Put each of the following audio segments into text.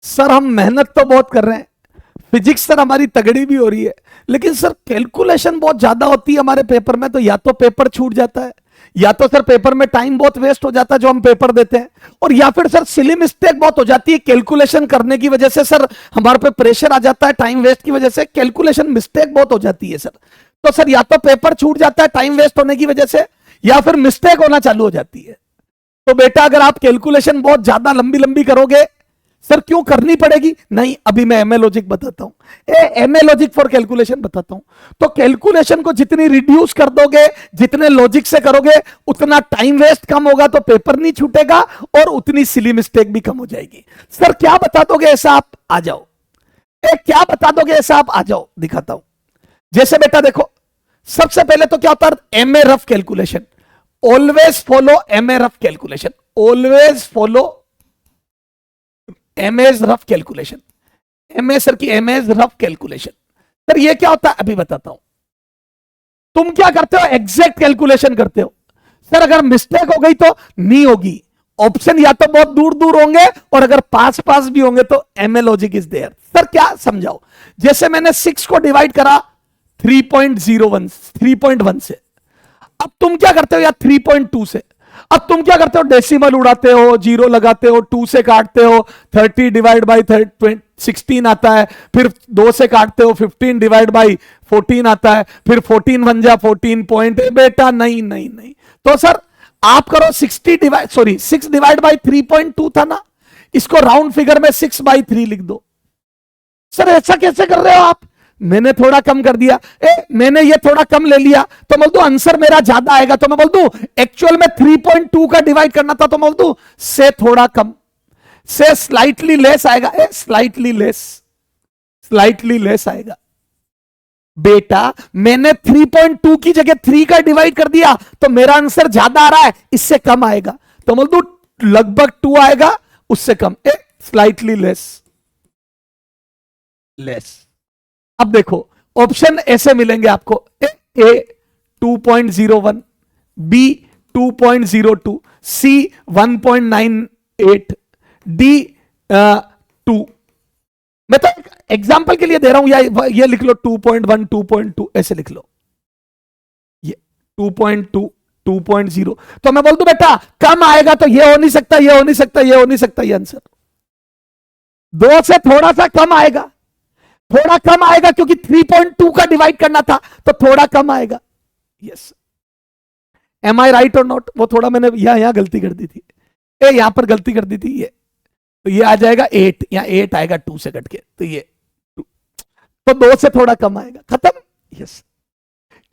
Sir हम मेहनत तो बहुत कर रहे हैं, फिजिक्स सर हमारी तगड़ी भी हो रही है, लेकिन सर कैलकुलेशन बहुत ज्यादा होती है हमारे पेपर में, तो या तो पेपर छूट जाता है, या तो सर पेपर में टाइम बहुत वेस्ट हो जाता है जो हम पेपर देते हैं, और या फिर सर सिली मिस्टेक बहुत हो जाती है कैलकुलेशन करने की वजह से। सर हमारे पे प्रेशर आ जाता है टाइम वेस्ट की वजह से, कैलकुलेशन मिस्टेक बहुत हो जाती है सर। तो सर या तो पेपर छूट जाता है टाइम वेस्ट होने की वजह से, या फिर मिस्टेक होना चालू हो जाती है। तो बेटा अगर आप कैलकुलेशन बहुत ज्यादा लंबी लंबी करोगे, सर क्यों करनी पड़ेगी? नहीं, अभी मैं एमए लॉजिक बताता हूं, एमए लॉजिक फॉर कैलकुलेशन बताता हूं। तो कैलकुलेशन को जितनी रिड्यूस कर दोगे, जितने लॉजिक से करोगे, उतना टाइम वेस्ट कम होगा, तो पेपर नहीं छूटेगा और उतनी सिली मिस्टेक भी कम हो जाएगी। सर क्या बता दोगे ऐसा आप? आ जाओ। क्या बता दोगे ऐसा आप? आ जाओ, दिखाता हूं। जैसे बेटा देखो, सबसे पहले तो क्या होता है? MA rough calculation. Always follow MA rough calculation, always follow MA's rough calculation. MA sir की एमएज रफ कैलकुलेशन। सर ये क्या होता है? अभी बताता हूं। तुम क्या करते हो? एग्जैक्ट कैलकुलेशन करते हो। सर अगर मिस्टेक हो गई तो नहीं होगी, ऑप्शन या तो बहुत दूर दूर होंगे, और अगर पास पास भी होंगे तो MA logic is there. Sir क्या समझाओ? जैसे मैंने 6 को डिवाइड करा 3.01 3.1 से, अब तुम क्या करते हो? या 3.2 से। अब तुम क्या करते हो? डेसिमल उड़ाते हो, जीरो लगाते हो, 2 से काटते हो, 30 डिवाइड बाई 16 आता है, फिर 2 से काटते हो, 15 डिवाइड बाई 14 आता है, फिर 14 बन जा 14 पॉइंट। बेटा नहीं नहीं नहीं, तो सर आप करो 6 डिवाइड बाई 3.2 था ना, इसको राउंड फिगर में 6/3 लिख दो। सर ऐसा कैसे कर रहे हो आप? मैंने थोड़ा कम कर दिया, मैंने ये थोड़ा कम ले लिया, तो बोल दू आंसर मेरा ज्यादा आएगा, तो मैं बोल दू एक्चुअल में 3.2 का डिवाइड करना था, तो बोल दू से थोड़ा कम, से स्लाइटली लेस आएगा। स्लाइटली लेस आएगा। बेटा मैंने 3.2 की जगह 3 का डिवाइड कर दिया, तो मेरा आंसर ज्यादा आ रहा है, इससे कम आएगा, तो बोल दू लगभग 2 आएगा, उससे कम, स्लाइटली लेस। अब देखो ऑप्शन ऐसे मिलेंगे आपको, ए 2.01, बी 2.02, सी 1.98, डी 2। मैं तो एग्जाम्पल के लिए दे रहा हूं, या ये लिख लो 2.1 2.2 ऐसे लिख लो, ये 2.2 2.0। तो मैं बोल दूं बेटा कम आएगा, तो ये हो नहीं सकता, ये हो नहीं सकता, ये हो नहीं सकता, ये आंसर 2 से थोड़ा सा कम आएगा, थोड़ा कम आएगा, क्योंकि 3.2 का डिवाइड करना था, तो थोड़ा कम आएगा। यस, एम आई राइट और नॉट? वो थोड़ा मैंने यहां गलती कर दी थी, यहां पर गलती कर दी थी, ये तो ये आ जाएगा 8, या 8 आएगा 2 से कट के, तो ये 2, तो 2 से थोड़ा कम आएगा, खत्म। यस,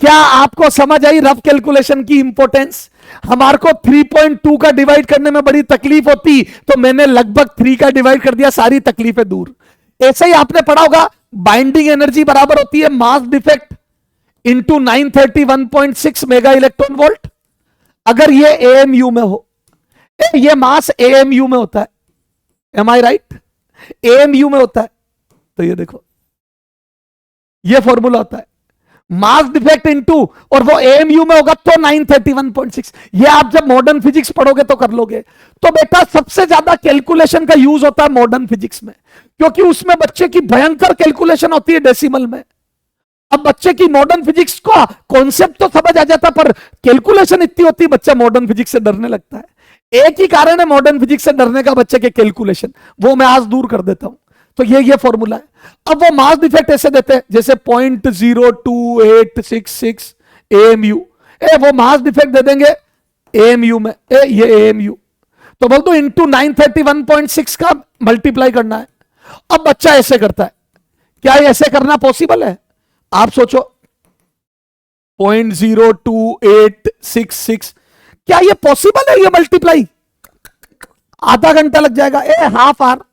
क्या आपको समझ आई रफ कैलकुलेशन की इंपॉर्टेंस? हमारे को 3.2 का डिवाइड करने में बड़ी तकलीफ होती, तो मैंने लगभग 3 का डिवाइड कर दिया, सारी तकलीफें दूर। ऐसे ही आपने पढ़ा होगा, बाइंडिंग एनर्जी बराबर होती है mass defect into 931.6 mega electron volt. अगर ये एएमयू में हो, ये मास एएमयू में होता है, एम आई राइट? एएमयू में होता है, तो ये देखो ये फॉर्मूला होता है, मास डिफेक्ट इनटू, और वो एएमयू में होगा तो 931.6। ये आप जब मॉडर्न फिजिक्स पढ़ोगे तो कर लोगे। तो बेटा सबसे ज्यादा कैलकुलेशन का यूज होता है मॉडर्न फिजिक्स में, क्योंकि उसमें बच्चे की भयंकर कैलकुलेशन होती है डेसिमल में। अब बच्चे की मॉडर्न फिजिक्स का कॉन्सेप्ट तो समझ आ जाता, पर कैलकुलेशन इतनी होती है, बच्चा मॉडर्न फिजिक्स से डरने लगता है। एक ही कारण है मॉडर्न फिजिक्स से डरने का बच्चे के कैलकुलेशन, वो मैं आज दूर कर देता हूं। तो ये फॉर्मूला है। अब वो मास डिफेक्ट ऐसे देते हैं, जैसे 0.02866 एएमयू, वो मास डिफेक्ट दे देंगे एएमयू में, ये एएमयू, तो बोल दो इंटू 931.6 का मल्टीप्लाई करना है। अब बच्चा ऐसे करता है, क्या ये ऐसे करना पॉसिबल है? आप सोचो, 0.02866, क्या ये पॉसिबल है? ये मल्टीप्लाई आधा घंटा लग जाएगा, हाफ आवर।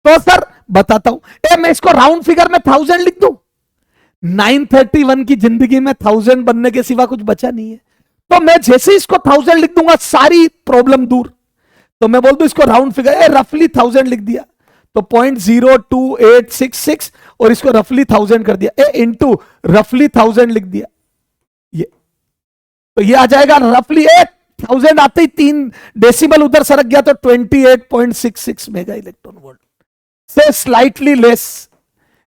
तो सर बताता हूं, मैं इसको राउंड फिगर में 1000 लिख दूं? 931 की जिंदगी में 1000 बनने के सिवा कुछ बचा नहीं है, तो मैं जैसे इसको 1000 लिख दूंगा, सारी प्रॉब्लम दूर। तो मैं बोल दूं इसको राउंड फिगर, रफली 1000 लिख दिया, तो 0.02866, और इसको रफली 1000 कर दिया, इंटू रफली 1000 लिख दिया, ये तो ये आ जाएगा रफली 1000 आते ही 3 डेसिमल उधर सरक गया तो 28.66 मेगा इलेक्ट्रॉन वोल्ट से slightly less,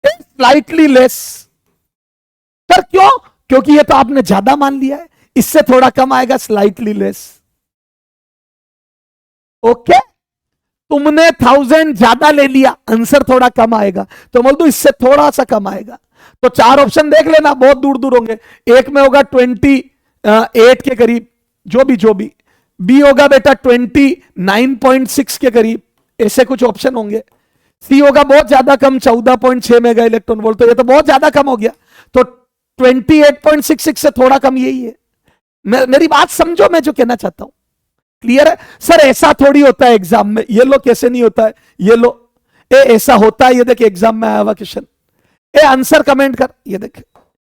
slightly less. Sir क्यों? क्योंकि ये तो आपने ज्यादा मान लिया है, इससे थोड़ा कम आएगा, स्लाइटली लेस। ओके, तुमने 1000 ज्यादा ले लिया, आंसर थोड़ा कम आएगा, तो बोल दो इससे थोड़ा सा कम आएगा। तो 4 ऑप्शन देख लेना, बहुत दूर दूर होंगे। एक में होगा 28 के करीब, जो भी। बी होगा बेटा 29.6 के करीब, ऐसे कुछ ऑप्शन होंगे। सी होगा बहुत ज्यादा कम, 14.6 मेगा इलेक्ट्रॉन वोल्ट, तो ये तो बहुत ज्यादा कम हो गया। तो 28.66 से थोड़ा कम यही है। मेरी बात समझो, मैं जो कहना चाहता हूं, क्लियर है? सर ऐसा थोड़ी होता है एग्जाम में, ये लो कैसे नहीं होता है, ये लो ऐसा होता है, ये देख एग्जाम में आया हुआ क्वेश्चन। आंसर कमेंट कर, ये देख,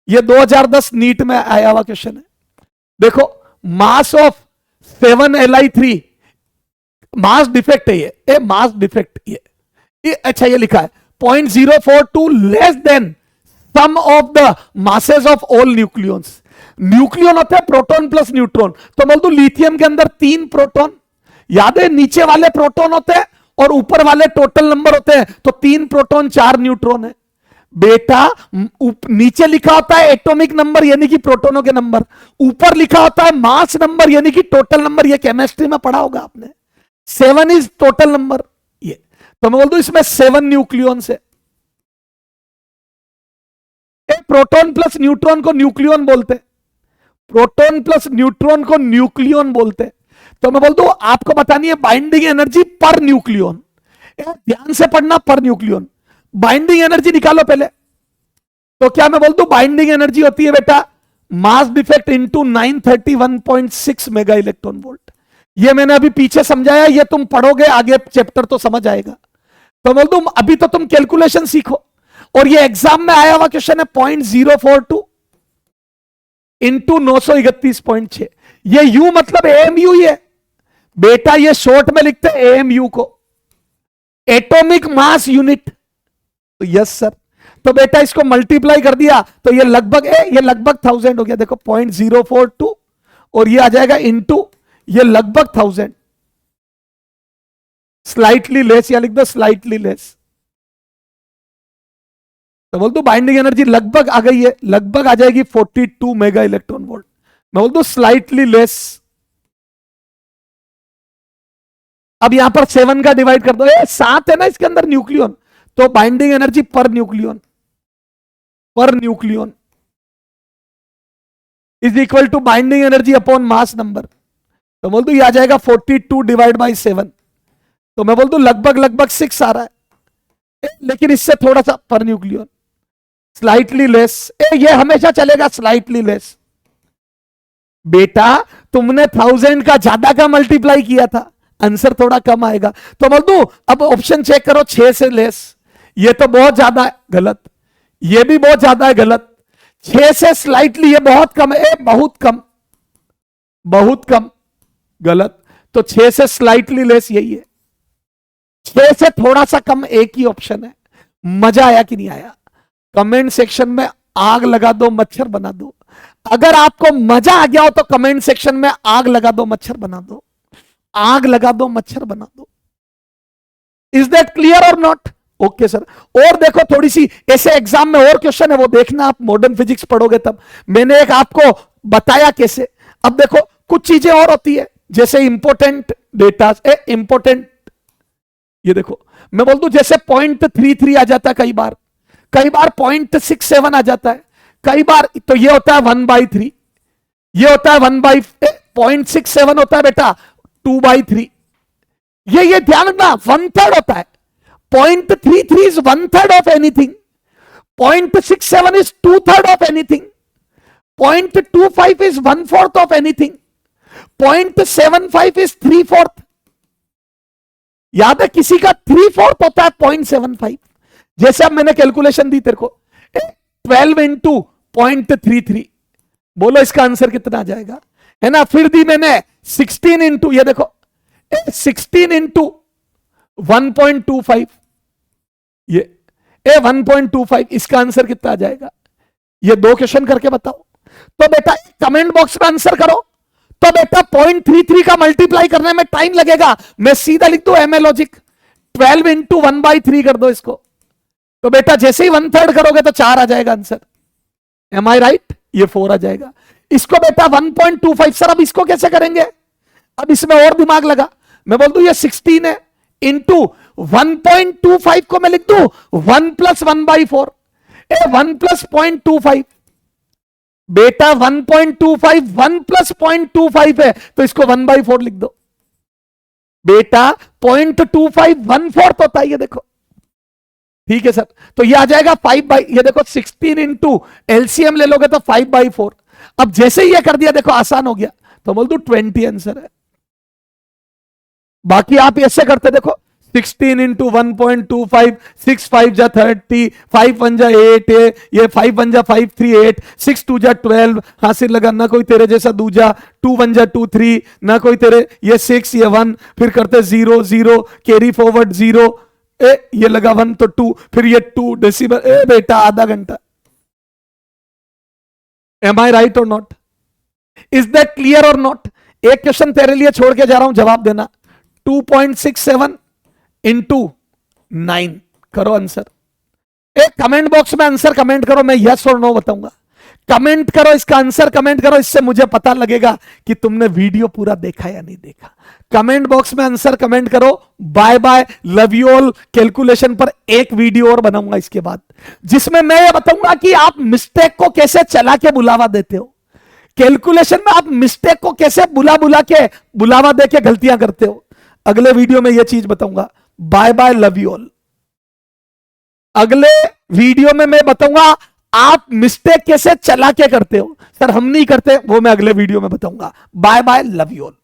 ये 2010 नीट में आया हुआ क्वेश्चन है। देखो, mass of 7Li3, mass defect है ये मास डिफेक्ट ये अच्छा ये लिखा है 0.042 less than sum of the masses of all nucleons. Nucleon होते हैं प्रोटॉन प्लस न्यूट्रॉन, तो बोल दो लिथियम के अंदर 3 प्रोटॉन, याद है नीचे वाले प्रोटॉन होते हैं और ऊपर वाले टोटल नंबर होते हैं, तो 3 प्रोटॉन 4 न्यूट्रॉन है। बेटा नीचे लिखा होता है एटॉमिक नंबर यानी कि प्रोटोनों के नंबर, ऊपर लिखा होता है मास नंबर यानी कि टोटल नंबर। ये केमिस्ट्री में पढ़ा होगा आपने, 7 इज टोटल नंबर। ये तो मैं बोल दूं इसमें 7 न्यूक्लियन है। प्रोटॉन प्लस न्यूट्रॉन को न्यूक्लियन बोलते, प्रोटॉन प्लस न्यूट्रॉन को न्यूक्लियन बोलते। तो मैं बोल दूं आपको बतानी है बाइंडिंग एनर्जी पर न्यूक्लियन, ध्यान से पढ़ना, पर न्यूक्लियन। बाइंडिंग एनर्जी निकालो पहले, तो क्या मैं बोल दूं बाइंडिंग एनर्जी होती है बेटा mass defect into 931.6 mega electron volt. ये मैंने अभी पीछे समझाया, ये तुम पढ़ोगे आगे चैप्टर तो समझ आएगा। तो बोल दूं अभी तो तुम कैलकुलेशन सीखो, और ये एग्जाम में आया हुआ क्वेश्चन है 0.042 इंटू 931.6। ये यू मतलब एएमयू ही है बेटा, ये शॉर्ट में लिखते हैं एएमयू को, एटॉमिक मास यूनिट। तो यस सर, तो बेटा इसको मल्टीप्लाई कर दिया तो ये लगभग 1000 हो गया। देखो 0.042 और ये आ जाएगा इंटू ये लगभग 1000, स्लाइटली लेस, या लिख दो स्लाइटली लेस। तो बोल दो बाइंडिंग एनर्जी लगभग आ गई है, लगभग आ जाएगी 42 मेगा इलेक्ट्रॉन वोल्ट। मैं बोल दो स्लाइटली लेस। अब यहां पर 7 का डिवाइड कर दो, 7 है ना इसके अंदर न्यूक्लियन, तो binding energy per nucleon is equal to binding energy upon mass number. तो बोल दो ये आ जाएगा 42 डिवाइड बाई 7, तो मैं बोल दू लगभग 6 आ रहा है, लेकिन इससे थोड़ा सा पर न्यूक्लियन, स्लाइटली लेस। ये हमेशा चलेगा स्लाइटली लेस। बेटा तुमने 1000 का ज्यादा का मल्टीप्लाई किया था, आंसर थोड़ा कम आएगा। तो बोल दू अब ऑप्शन चेक करो 6 से लेस, ये तो बहुत ज्यादा है, गलत। ये भी बहुत ज्यादा है, गलत। 6 से स्लाइटली ये बहुत कम है, बहुत कम, गलत। तो 6 से स्लाइटली लेस यही है, 6 से थोड़ा सा कम एक ही ऑप्शन है। मजा आया कि नहीं आया? कमेंट सेक्शन में आग लगा दो, मच्छर बना दो। अगर आपको मजा आ गया हो तो कमेंट सेक्शन में आग लगा दो, मच्छर बना दो, आग लगा दो, मच्छर बना दो। इज दैट क्लियर और नॉट? Okay sir. और देखो थोड़ी सी ऐसे एग्जाम में और क्वेश्चन है, वो देखना आप मॉडर्न फिजिक्स पढ़ोगे तब। मैंने एक आपको बताया कैसे। अब देखो कुछ चीजें और होती है, जैसे इंपोर्टेंट डेटा, इंपोर्टेंट, ये देखो मैं बोल दूं जैसे 0.33 आ जाता है, कई बार 0.67 आ जाता है, कई बार तो ये होता है 1/3, ये होता है 0.67 होता है बेटा 2/3। ये ध्यान रखना, 1/3 होता है। 0.33 is 1/3 of anything. 0.67 is 2/3 of anything. 0.25 is 1/4 of anything. 0.75 is 3/4. याद है किसी का 3/4 होता है 0.75। जैसे अब मैंने कैलकुलेशन दी तेरे को 12 इंटू 0.33, बोलो इसका आंसर कितना आ जाएगा, है ना। फिर दी मैंने 16 इंटू, ये देखो 16 इंटू 1.25, ये 1.25, इसका आंसर कितना आ जाएगा? ये 2 क्वेश्चन करके बताओ। तो बेटा कमेंट बॉक्स में आंसर करो, तो बेटा 0.33 का मल्टीप्लाई करने में टाइम लगेगा, मैं सीधा लिख दू एमए लॉजिक 12 इंटू 1/3 कर दो इसको, तो बेटा जैसे ही 1/3 करोगे तो 4 आ जाएगा आंसर। एम आई राइट? ये 4 आ जाएगा। इसको बेटा 1.25, सर अब इसको कैसे करेंगे? अब इसमें और दिमाग लगा, मैं बोल दू ये 16 है, इंटू 1.25 को मैं लिख दू 1 + 1/4, 1 + 0.25, बेटा 1.25 1 + 0.25 है, तो इसको 1/4 लिख दो। बेटा 0.25 1/4 होता है, ये देखो, ठीक है सर। तो ये आ जाएगा 5 ये देखो 16 इंटू एलसीएम ले लोगे तो 5/4। अब जैसे ही ये कर दिया देखो आसान हो गया, तो बोल दू 20 आंसर है। बाकी आप ऐसे करते देखो 16 इंटू 1.25, 6 5 जा 30, 5 1 जा 8 है, ये 5 1 जा 5 3 8, 6 2 जा 12, हासिल लगा ना कोई तेरे जैसा दूजा, 2 1 जा 2 3, ना कोई तेरे, ये 6 ये 1, फिर करते 0 0 कैरी फॉरवर्ड 0, ये लगा 1 तो 2, फिर ये 2 डेसिमल, बेटा आधा घंटा। एम आई राइट और नॉट? इज दैट क्लियर और नॉट? एक क्वेश्चन तेरे लिए छोड़ के जा रहा हूं, जवाब देना। 2.67 इंटू 9 करो आंसर। एक कमेंट बॉक्स में आंसर कमेंट करो, मैं यस और नो बताऊंगा। कमेंट करो, इसका आंसर कमेंट करो, इससे मुझे पता लगेगा कि तुमने वीडियो पूरा देखा या नहीं देखा। कमेंट बॉक्स में आंसर कमेंट करो। Bye bye, love you all. Calculation पर एक वीडियो और बनाऊंगा इसके बाद, जिसमें मैं ये बताऊंगा कि आप मिस्टेक को कैसे चला के बुलावा देते हो। कैलकुलेशन में आप मिस्टेक को कैसे बुलावा दे के गलतियां करते हो। अगले वीडियो में यह चीज बताऊंगा। Bye bye, love you all. अगले वीडियो में मैं बताऊंगा आप मिस्टेक कैसे चला के करते हो। सर हम नहीं करते, वो मैं अगले वीडियो में बताऊंगा। Bye bye, love you all.